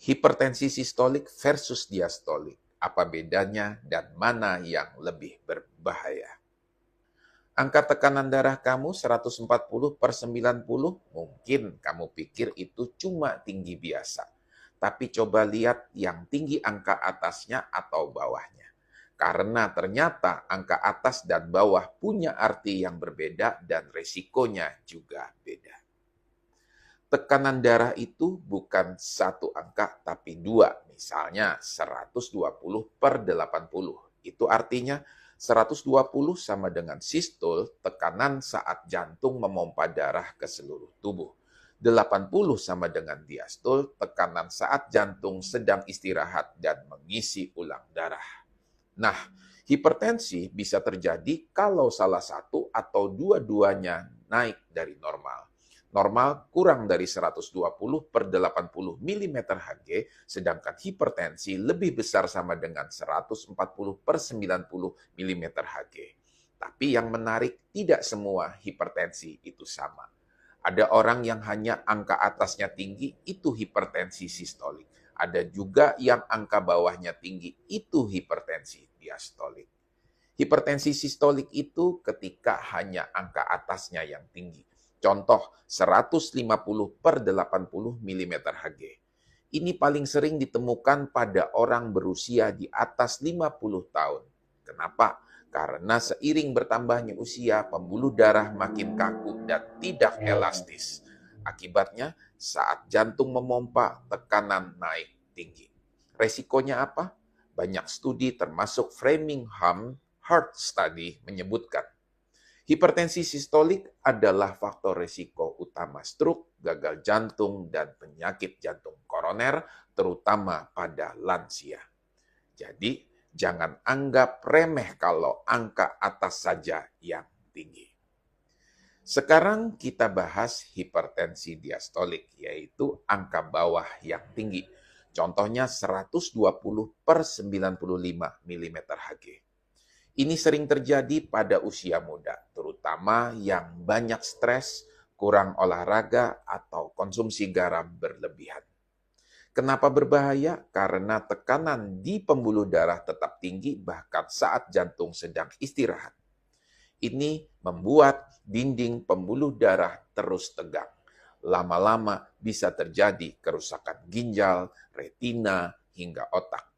Hipertensi sistolik versus diastolik. Apa bedanya dan mana yang lebih berbahaya? Angka tekanan darah kamu 140/90, mungkin kamu pikir itu cuma tinggi biasa. Tapi coba lihat yang tinggi angka atasnya atau bawahnya. Karena ternyata angka atas dan bawah punya arti yang berbeda dan resikonya juga beda. Tekanan darah itu bukan satu angka, tapi dua. Misalnya 120/80. Itu artinya 120 sama dengan sistol, tekanan saat jantung memompa darah ke seluruh tubuh. 80 sama dengan diastol, tekanan saat jantung sedang istirahat dan mengisi ulang darah. Nah, hipertensi bisa terjadi kalau salah satu atau dua-duanya naik dari normal. Normal kurang dari 120/80 mm Hg, sedangkan hipertensi lebih besar sama dengan 140/90 mm Hg. Tapi yang menarik, tidak semua hipertensi itu sama. Ada orang yang hanya angka atasnya tinggi, itu hipertensi sistolik. Ada juga yang angka bawahnya tinggi, itu hipertensi diastolik. Hipertensi sistolik itu ketika hanya angka atasnya yang tinggi. Contoh 150/80 mm Hg. Ini paling sering ditemukan pada orang berusia di atas 50 tahun. Kenapa? Karena seiring bertambahnya usia, pembuluh darah makin kaku dan tidak elastis. Akibatnya, saat jantung memompa, tekanan naik tinggi. Resikonya apa? Banyak studi termasuk Framingham Heart Study menyebutkan hipertensi sistolik adalah faktor risiko utama stroke, gagal jantung, dan penyakit jantung koroner, terutama pada lansia. Jadi, jangan anggap remeh kalau angka atas saja yang tinggi. Sekarang kita bahas hipertensi diastolik, yaitu angka bawah yang tinggi. Contohnya 120/95 mm Hg. Ini sering terjadi pada usia muda, terutama yang banyak stres, kurang olahraga, atau konsumsi garam berlebihan. Kenapa berbahaya? Karena tekanan di pembuluh darah tetap tinggi bahkan saat jantung sedang istirahat. Ini membuat dinding pembuluh darah terus tegang. Lama-lama bisa terjadi kerusakan ginjal, retina, hingga otak.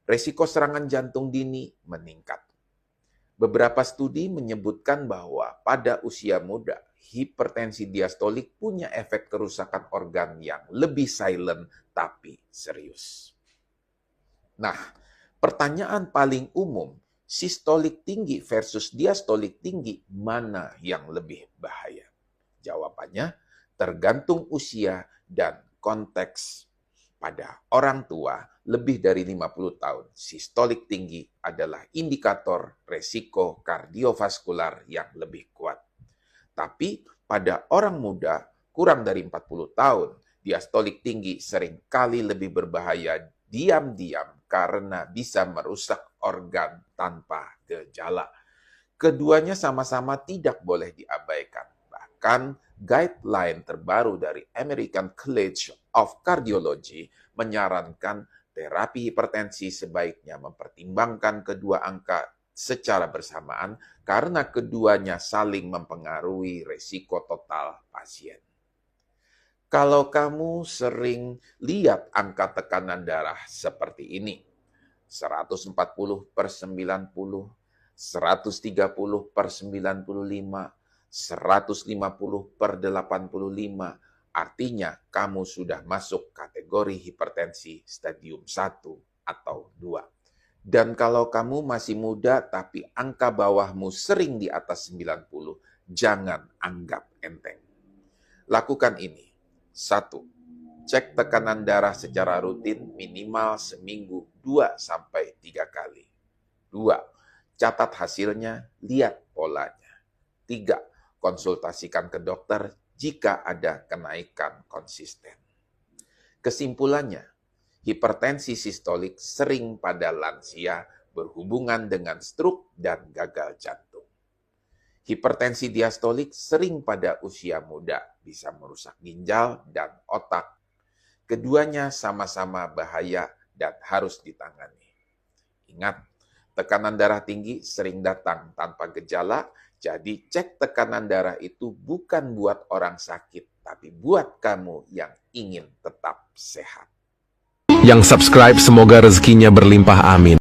Resiko serangan jantung dini meningkat. Beberapa studi menyebutkan bahwa pada usia muda, hipertensi diastolik punya efek kerusakan organ yang lebih silent tapi serius. Nah, pertanyaan paling umum, sistolik tinggi versus diastolik tinggi, mana yang lebih bahaya? Jawabannya tergantung usia dan konteks. Pada orang tua lebih dari 50 tahun, sistolik tinggi adalah indikator resiko kardiovaskular yang lebih kuat. Tapi pada orang muda kurang dari 40 tahun, diastolik tinggi seringkali lebih berbahaya diam-diam karena bisa merusak organ tanpa gejala. Keduanya sama-sama tidak boleh diabaikan. Bahkan guideline terbaru dari American College of Cardiology menyarankan terapi hipertensi sebaiknya mempertimbangkan kedua angka secara bersamaan karena keduanya saling mempengaruhi resiko total pasien. Kalau kamu sering lihat angka tekanan darah seperti ini, 140/90, 130/95, 150/85, artinya kamu sudah masuk kategori hipertensi stadium 1 atau 2. Dan kalau kamu masih muda tapi angka bawahmu sering di atas 90, jangan anggap enteng. Lakukan ini. 1. Cek tekanan darah secara rutin minimal seminggu 2-3 kali. 2. Catat hasilnya, lihat polanya. 3. Konsultasikan ke dokter jika ada kenaikan konsisten. Kesimpulannya, hipertensi sistolik sering pada lansia berhubungan dengan stroke dan gagal jantung. Hipertensi diastolik sering pada usia muda, bisa merusak ginjal dan otak. Keduanya sama-sama bahaya dan harus ditangani. Ingat, tekanan darah tinggi sering datang tanpa gejala, jadi cek tekanan darah itu bukan buat orang sakit, tapi buat kamu yang ingin tetap sehat. Yang subscribe semoga rezekinya berlimpah, amin.